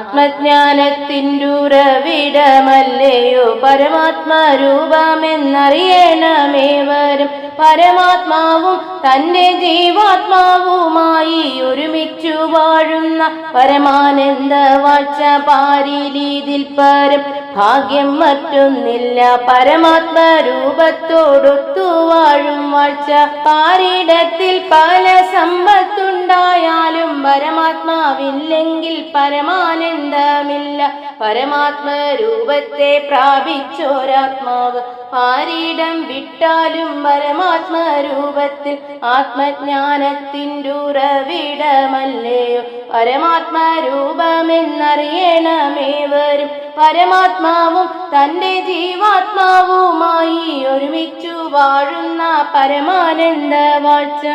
ആത്മജ്ഞാനത്തിൻ്റുറവിടമല്ലയോ പരമാത്മരൂപമെന്നറിയണമേവരും. പരമാത്മാവും തൻ്റെ ജീവാത്മാവുമായി ഒരുമിച്ചു വാഴുന്ന പരമാനന്ദ വാഴ്ച പാരിലീതിൽ പരം ഭാഗ്യം മറ്റൊന്നില്ല. പരമാത്മരൂപത്തോടൊത്തു വാഴും വാഴ്ച പാരിടത്തിൽ പല സമ്പത്തുണ്ടായാലും പരമാത്മാവില്ലെങ്കിൽ പരമാനന്ദമില്ല. പരമാത്മരൂപത്തെ പ്രാപിച്ചോരാത്മാവ് പാരിടം വിട്ടാലും പരമാത്മരൂപത്തിൽ ആത്മജ്ഞാനത്തിൻ്റുറവിടമല്ലയോ പരമാത്മരൂപമെന്നറിയണമേവരും. പരമാത്മാവും തൻ്റെ ജീവാത്മാവുമായി ഒരുമിച്ചു വാഴുന്ന പരമാനന്ദ വാഴ്ച.